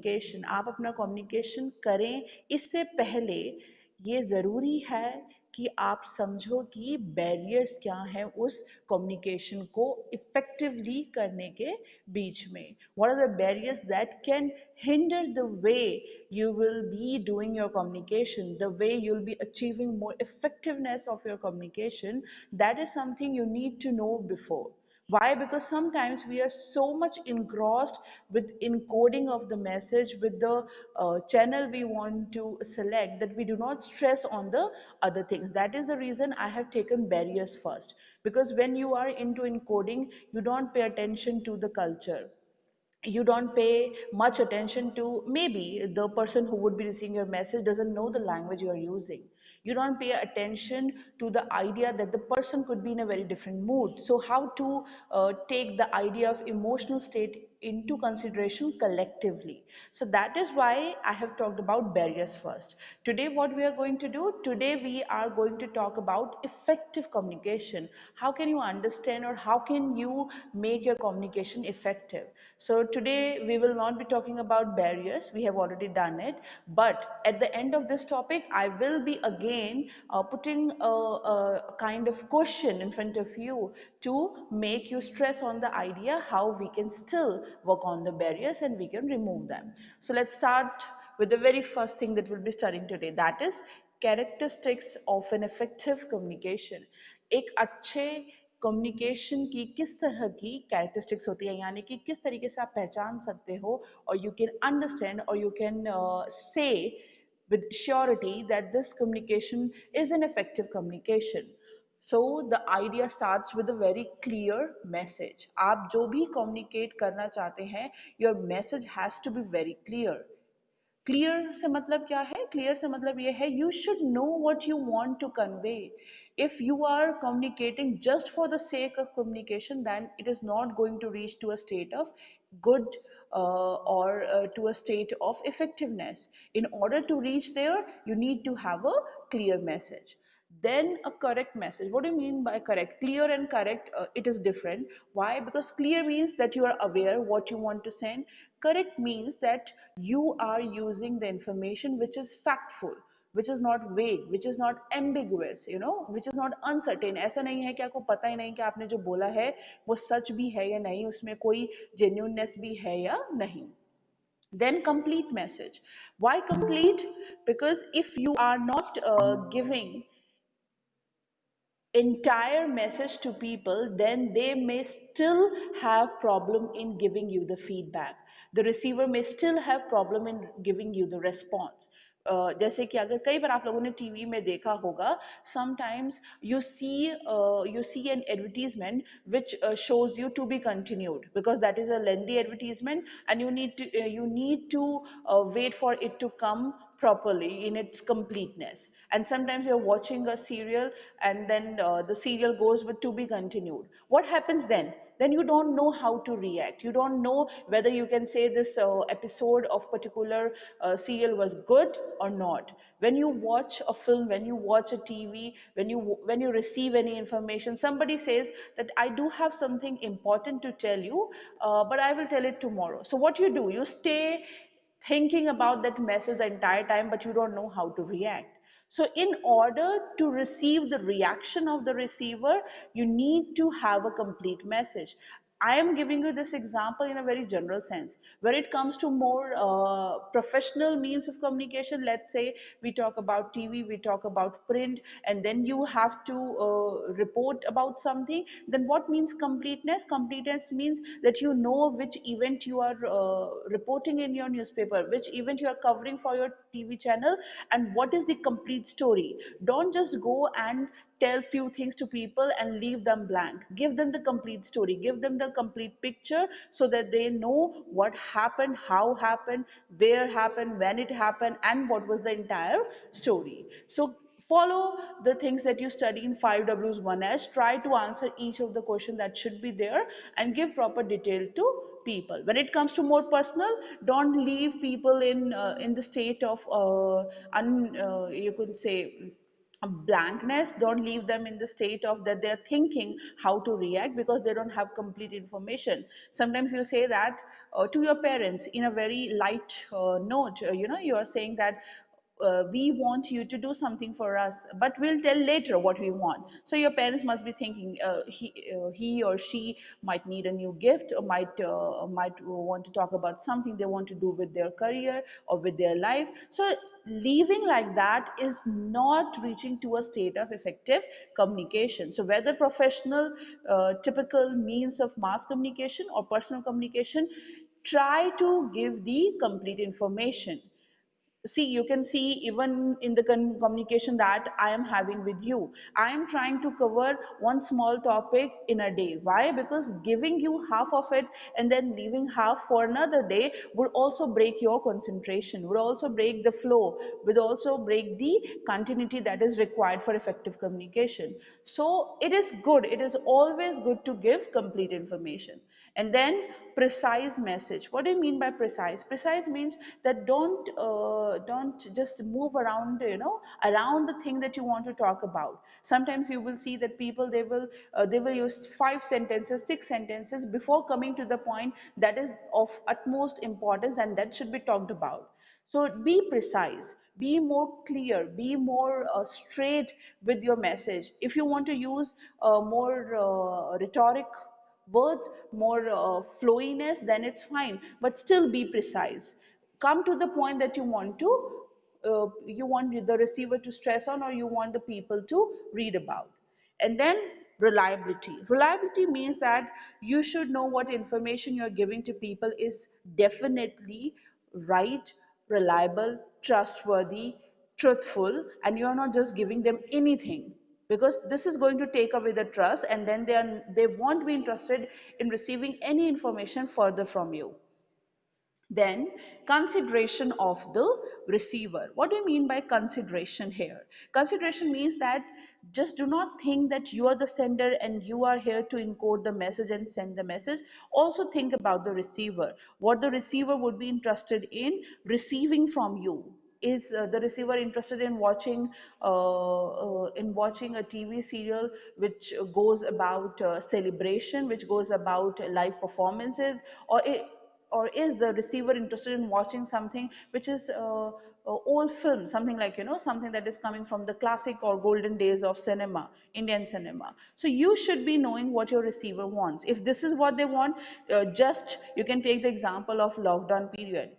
Communication, आप अपना communication करें इससे पहले ये ज़रूरी है कि आप समझो कि बैरियर्स क्या हैं उस कम्युनिकेशन को इफ़ेक्टिवली करने के बीच में. What are the barriers that can hinder the way you will be doing your communication, the way you'll be achieving more effectiveness of your communication? That is something you need to know before. Why? Because sometimes we are so much engrossed with encoding of the message, with the channel we want to select, that we do not stress on the other things. That is the reason I have taken barriers first. Because when you are into encoding, you don't pay attention to the culture, you don't pay much attention to, maybe the person who would be receiving your message doesn't know the language you are using, you don't pay attention to the idea that the person could be in a very different mood, so how to take the idea of emotional state into consideration collectively. So that is why I have talked about barriers first. Today what we are going to do, today we are going to talk about effective communication. How can you understand, or how can you make your communication effective? So today we will not be talking about barriers, we have already done it, but at the end of this topic I will be again putting a kind of question in front of you to make you stress on the idea how we can still work on the barriers and we can remove them. So let's start with the very first thing that we'll be studying today, that is characteristics of an effective communication. एक अच्छे communication की किस तरह की characteristics होती है, यानी कि किस तरीके से आप पहचान सकते हो और यू कैन अंडरस्टैंड और you can say with surety that this communication is an effective communication. So the idea starts with a very clear message. आप जो भी communicate करना चाहते हैं, your message has to be very clear. Clear से मतलब क्या है, क्लियर से मतलब ये है you should know what you want to convey. If you are communicating just for the sake of communication, then it is not going to reach to a state of good or to a state of effectiveness. In order to reach there, you need to have a clear message, then a correct message. What do you mean by correct? Clear and correct, it is different. Why? Because clear means that you are aware what you want to send. Correct means that you are using the information which is factful, which is not vague, which is not ambiguous, you know, which is not uncertain. ऐसा नहीं है कि आपको पता ही नहीं कि आपने जो बोला है वो सच भी है या नहीं, उसमें कोई genuineness भी है या नहीं. Then complete message. Why complete? Because if you are not giving entire message to people, then they may still have problem in giving you the feedback. The receiver may still have problem in giving you the response. जैसे कि अगर कई बार आप लोगों ने TV में देखा होगा, sometimes you see an advertisement which shows you to be continued, because that is a lengthy advertisement and you need to wait for it to come properly in its completeness. And sometimes you're watching a serial and then the serial goes with to be continued. What happens then? Then you don't know how to react, you don't know whether you can say this episode of particular serial was good or not. When you watch a film, when you watch a TV, when you receive any information, somebody says that I do have something important to tell you, but I will tell it tomorrow. So what do, you stay thinking about that message the entire time, but you don't know how to react. So in order to receive the reaction of the receiver, you need to have a complete message. I am giving you this example in a very general sense. When it comes to more professional means of communication, let's say we talk about TV, we talk about print, and then you have to report about something, then what means completeness? Completeness means that you know which event you are reporting in your newspaper, which event you are covering for your TV channel, and what is the complete story. Don't just go and tell few things to people and leave them blank. Give them the complete story, give them the complete picture, so that they know what happened, how happened, where happened, when it happened, and what was the entire story. So follow the things that you study in 5Ws 1H. Try to answer each of the questions that should be there and give proper detail to people. When it comes to more personal, don't leave people in the state of you could say blankness. Don't leave them in the state of that they're thinking how to react because they don't have complete information. Sometimes you say that to your parents in a very light note, you are saying that we want you to do something for us, but we'll tell later what we want. So your parents must be thinking he or she might need a new gift, or might want to talk about something they want to do with their career or with their life. So leaving like that is not reaching to a state of effective communication. So whether professional, typical means of mass communication or personal communication, try to give the complete information. See, you can see even in the communication that I am having with you, I am trying to cover one small topic in a day. Why? Because giving you half of it and then leaving half for another day would also break your concentration, would also break the flow, would also break the continuity that is required for effective communication. So it is good, it is always good to give complete information. And then precise message. What do you mean by precise? Precise means that don't just move around, around the thing that you want to talk about. Sometimes you will see that people, they will use 5 sentences, 6 sentences before coming to the point that is of utmost importance and that should be talked about. So be precise, be more clear, be more straight with your message. If you want to use more rhetoric words, more flowiness, then it's fine, but still be precise. Come to the point that you want the receiver to stress on, or you want the people to read about. And then reliability. Reliability means that you should know what information you're giving to people is definitely right, reliable, trustworthy, truthful, and you're not just giving them anything, because this is going to take away the trust, and then they won't be interested in receiving any information further from you. Then consideration of the receiver. What do you mean by consideration here? Consideration means that just do not think that you are the sender and you are here to encode the message and send the message. Also think about the receiver, what the receiver would be interested in receiving from you. Is the receiver interested in watching a TV serial which goes about celebration, which goes about live performances, or is the receiver interested in watching something which is old film, something like, something that is coming from the classic or golden days of cinema, Indian cinema? So you should be knowing what your receiver wants. If this is what they want, just you can take the example of lockdown period.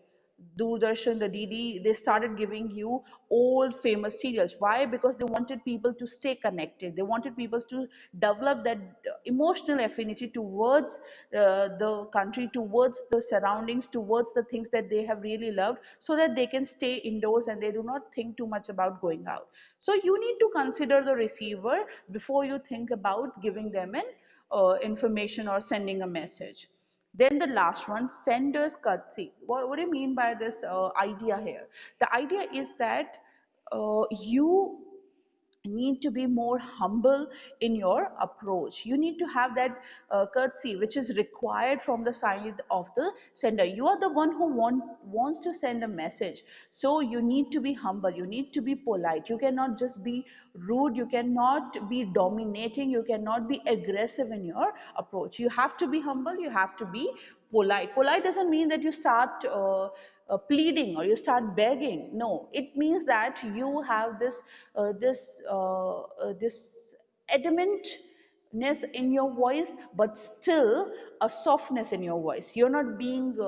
Doordarshan, the DD, they started giving you old famous serials. Why? Because they wanted people to stay connected. They wanted people to develop that emotional affinity towards the country, towards the surroundings, towards the things that they have really loved, so that they can stay indoors and they do not think too much about going out. So you need to consider the receiver before you think about giving them an information or sending a message. Then the last one, sender's courtesy. What do you mean by this idea here? The idea is that you need to be more humble in your approach. You need to have that courtesy which is required from the side of the sender. You are the one who wants to send a message, so you need to be humble, you need to be polite. You cannot just be rude, you cannot be dominating, you cannot be aggressive in your approach. You have to be humble, you have to be polite. Polite doesn't mean that you start pleading or you start begging. No, it means that you have this adamantness in your voice, but still a softness in your voice. You're not being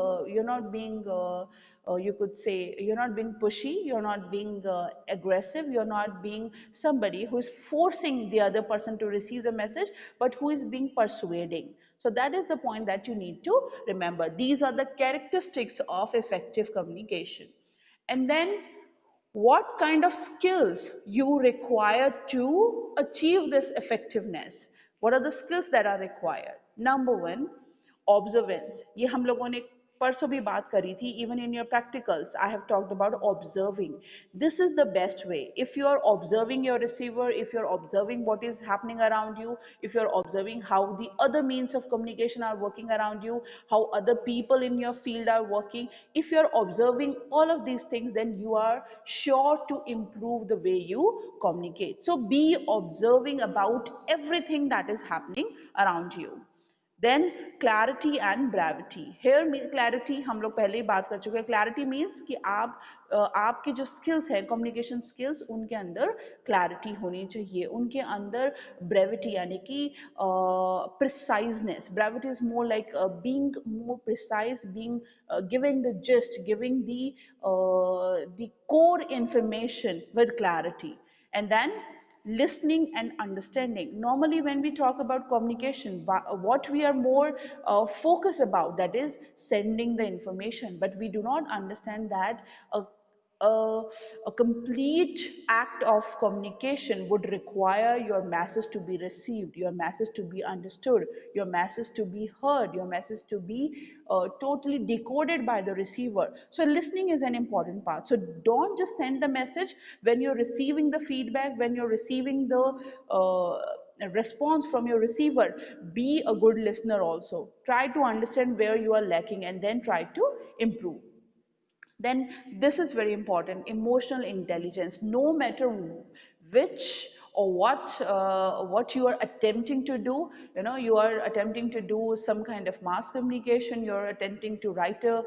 you could say, you're not being pushy, you're not being aggressive, you're not being somebody who is forcing the other person to receive the message, but who is being persuading. So that is the point that you need to remember. These are the characteristics of effective communication. And then what kind of skills you require to achieve this effectiveness? What are the skills that are required? Number one, observance. ये हम लोगों ने परसों भी बात करी थी, even in your practicals I have talked about observing. This is the best way. If you are observing your receiver, if you're observing what is happening around you, if you're observing how the other means of communication are working around you, how other people in your field are working, if you're observing all of these things, then you are sure to improve the way you communicate. So be observing about everything that is happening around you. Then clarity and brevity. Here clarity हम लोग पहले ही बात कर चुके हैं. Clarity means कि आपके जो स्किल्स हैं, कम्युनिकेशन स्किल्स, उनके अंदर क्लैरिटी होनी चाहिए, उनके अंदर ब्रेविटी यानी कि preciseness. Brevity is more like being more precise, being giving the gist, giving the core information with clarity. And then listening and understanding. Normally when we talk about communication, what we are more focused about, that is sending the information, but we do not understand that a, a complete act of communication would require your message to be received, your message to be understood, your message to be heard, your message to be totally decoded by the receiver. So listening is an important part. So don't just send the message. When you're receiving the feedback, when you're receiving the response from your receiver, be a good listener also. Try to understand where you are lacking and then try to improve. Then this is very important, emotional intelligence. No matter which or what you are attempting to do, you know, you are attempting to do some kind of mass communication, you are attempting to write a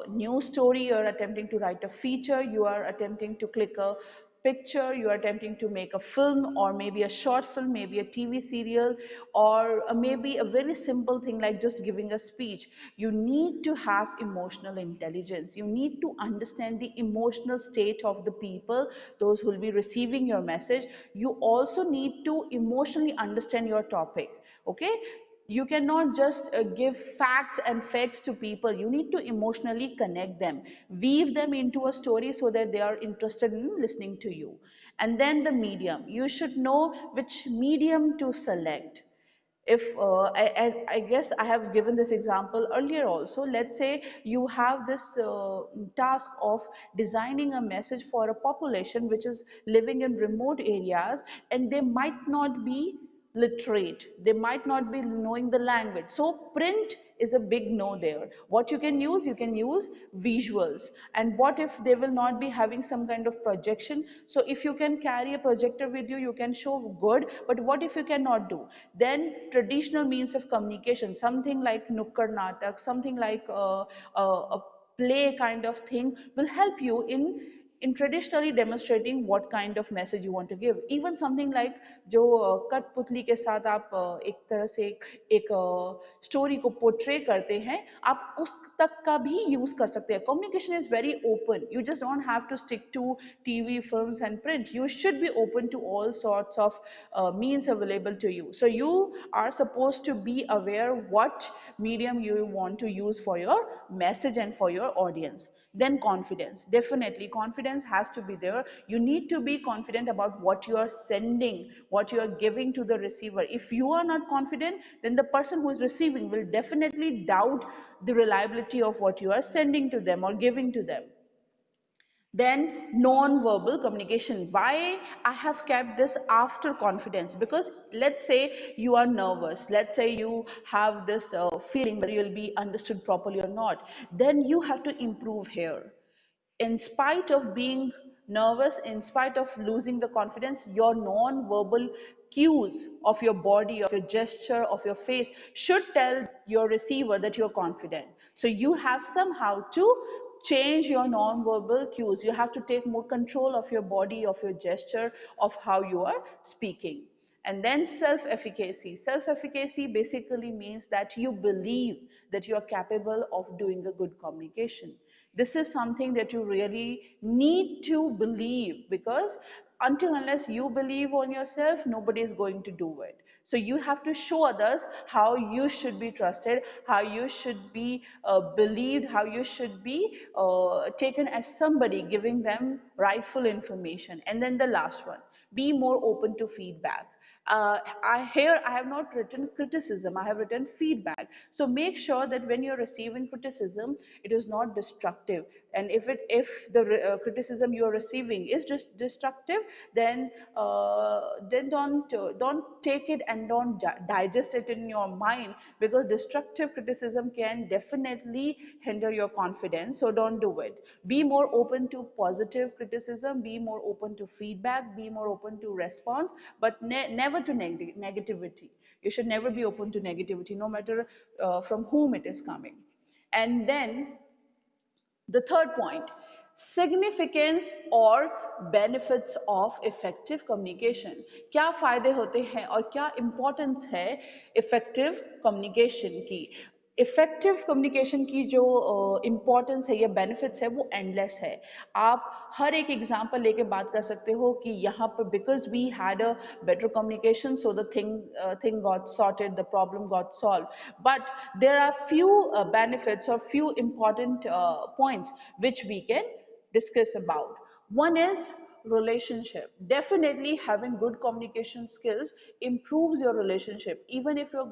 news story, you are attempting to write a feature, you are attempting to click a picture, you are attempting to make a film, or maybe a short film, maybe a TV serial, or maybe a very simple thing like just giving a speech. You need to have emotional intelligence. You need to understand the emotional state of the people, those who will be receiving your message. You also need to emotionally understand your topic. Okay, you cannot just give facts and facts to people. You need to emotionally connect them, weave them into a story so that they are interested in listening to you. And then the medium, you should know which medium to select. If as I guess I have given this example earlier also, let's say you have this task of designing a message for a population which is living in remote areas, and they might not be literate, they might not be knowing the language, so print is a big no there. What you can use visuals. And what if they will not be having some kind of projection? So if you can carry a projector with you, you can show good, but what if you cannot do? Then traditional means of communication, something like nukkad natak, something like a play kind of thing will help you in traditionally demonstrating what kind of message you want to give. Even something like जो कठपुतली के साथ आप एक तरह से एक story को पोर्ट्रे करते हैं, आप उस तक का भी यूज कर सकते हैं. Communication is very open. You just don't have to stick to TV, films and print. You should be open to all sorts of means available to you. So you are supposed to be aware what medium you want to use for your message and for your audience. Then confidence, definitely confidence has to be there. You need to be confident about what you are sending, what you are giving to the receiver. If you are not confident, then the person who is receiving will definitely doubt the reliability of what you are sending to them or giving to them. Then non-verbal communication. Why I have kept this after confidence? Because let's say you are nervous, let's say you have this feeling whether you'll be understood properly or not, then you have to improve here. In spite of being nervous, in spite of losing the confidence, your non-verbal cues of your body, of your gesture, of your face should tell your receiver that you're confident. So you have somehow to change your non-verbal cues. You have to take more control of your body, of your gesture, of how you are speaking. And then self-efficacy. Self-efficacy basically means that you believe that you are capable of doing a good communication. This is something that you really need to believe, because until unless you believe on yourself, nobody is going to do it. So you have to show others how you should be trusted, how you should be believed, how you should be taken as somebody, giving them rightful information. And then the last one, be more open to feedback. I have not written criticism, I have written feedback. So make sure that when you're receiving criticism, it is not destructive. And if the criticism you are receiving is just destructive, then don't take it and don't digest it in your mind, because destructive criticism can definitely hinder your confidence. So don't do it. Be more open to positive criticism, be more open to feedback, be more open to response, but never to negativity. You should never be open to negativity, no matter from whom it is coming. And then the third point, significance और benefits of effective communication. क्या फायदे होते हैं और क्या importance है effective communication की? Effective communication की जो इम्पोर्टेंस है या बेनिफिट्स है वो एंडलेस है. आप हर एक एग्जांपल लेके बात कर सकते हो कि यहाँ पर because we had a better communication so the thing got sorted, the problem got solve. But there are few benefits or few important points which we can discuss about. One is relationship. Definitely having good communication skills improves your relationship. Even if you're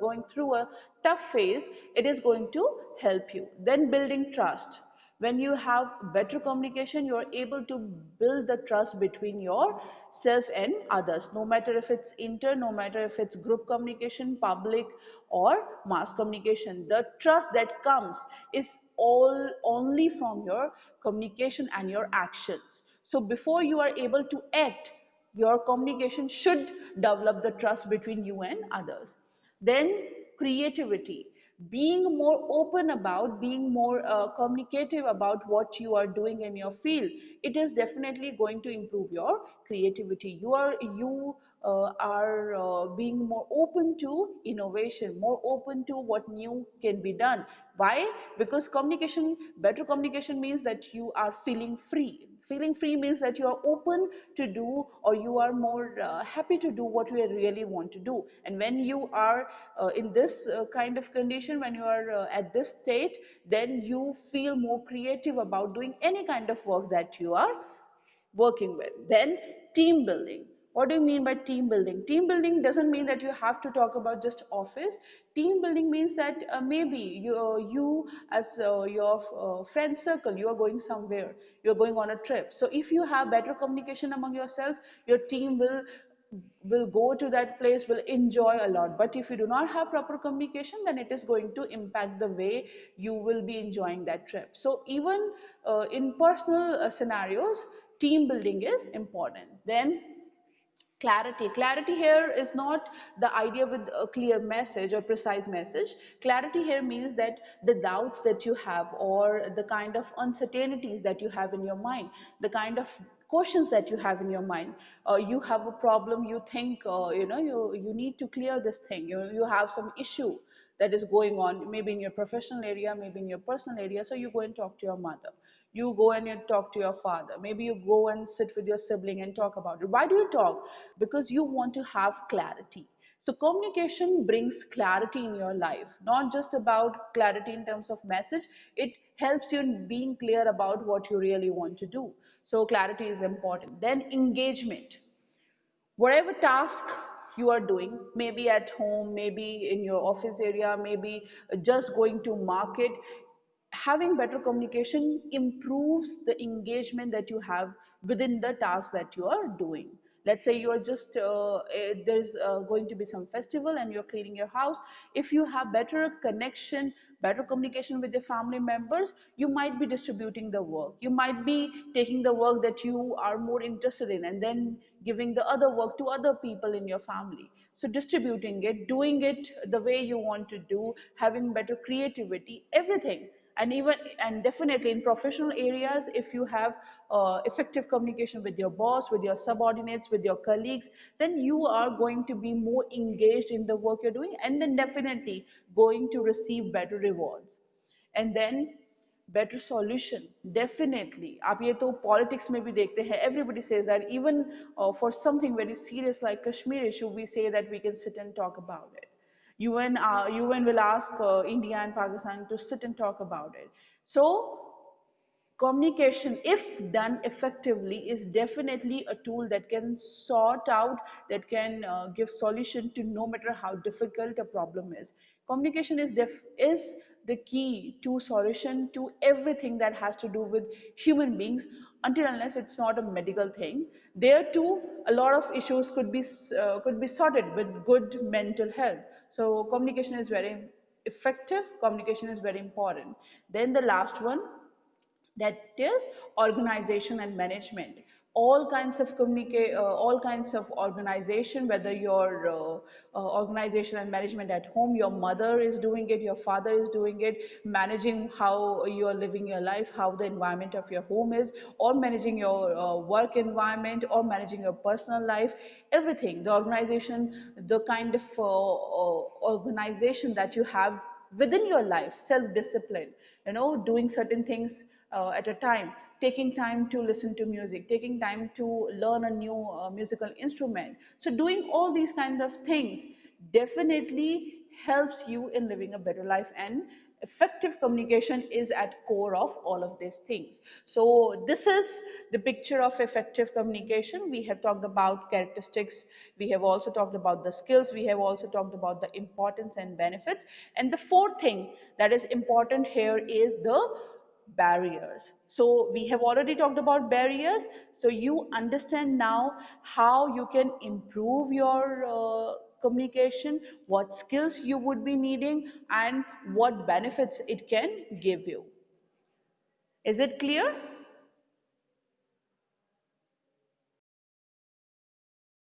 going through a tough phase, it is going to help you. Then building trust. When you have better communication, you are able to build the trust between yourself and others, no matter if it's no matter if it's group communication, public or mass communication. The trust that comes is all only from your communication and your actions. So before you are able to act, your communication should develop the trust between you and others. Then creativity, being more open about, being more communicative about what you are doing in your field, it is definitely going to improve your creativity. You are being more open to innovation, more open to what new can be done. Why? Because communication, better communication means that you are feeling free. Feeling free means that you are open to do, or you are more happy to do what you really want to do. And when you are in this kind of condition, when you are at this state, then you feel more creative about doing any kind of work that you are working with. Then team building. What do you mean by team building? Team building doesn't mean that you have to talk about just office. Team building means that maybe you as your friend circle, you are going somewhere, you're going on a trip. So if you have better communication among yourselves, your team will go to that place, will enjoy a lot. But if you do not have proper communication, then it is going to impact the way you will be enjoying that trip. So even in personal scenarios, team building is important. Then clarity here is not the idea with a clear message or precise message. Clarity here means that the doubts that you have, or the kind of uncertainties that you have in your mind, the kind of questions that you have in your mind, you have a problem, you think you need to clear this thing, you have some issue that is going on, maybe in your professional area, maybe in your personal area. So you go and talk to your mother, you go and you talk to your father, maybe you go and sit with your sibling and talk about it. Why do you talk? Because you want to have clarity. So communication brings clarity in your life, not just about clarity in terms of message. It helps you in being clear about what you really want to do. So clarity is important. Then engagement. Whatever task you are doing, maybe at home, maybe in your office area, maybe just going to market, having better communication improves the engagement that you have within the task that you are doing. Let's say you are just there's going to be some festival and you're cleaning your house. If you have better connection, better communication with your family members, you might be distributing the work, you might be taking the work that you are more interested in and then giving the other work to other people in your family. So distributing it, doing it the way you want to do, having better creativity, everything. And even, and definitely in professional areas, if you have effective communication with your boss, with your subordinates, with your colleagues, then you are going to be more engaged in the work you're doing, and then definitely going to receive better rewards. And then better solution. Definitely आप ये तो politics में भी देखते हैं. Everybody says that even for something very serious like Kashmir issue, we say that we can sit and talk about it. UN will ask India and Pakistan to sit and talk about it. So Communication, if done effectively, is definitely a tool that can sort out, that can give solution to no matter how difficult a problem is. Communication is the key to solution to everything that has to do with human beings, until unless it's not a medical thing. There too, a lot of issues could be sorted with good mental health. So communication is very effective. Communication is very important. Then the last one, that is organization and management. All kinds of organization, whether your organization and management at home, your mother is doing it, your father is doing it, managing how you are living your life, how the environment of your home is, or managing your work environment, or managing your personal life, everything, the organization, the kind of organization that you have within your life, self discipline, doing certain things at a time, taking time to listen to music, taking time to learn a new musical instrument. So doing all these kinds of things definitely helps you in living a better life, and effective communication is at core of all of these things. So this is the picture of effective communication. We have talked about characteristics, we have also talked about the skills, we have also talked about the importance and benefits, and the fourth thing that is important here is the barriers. So we have already talked about barriers. So you understand now how you can improve your communication, what skills you would be needing, and what benefits it can give you. Is it clear?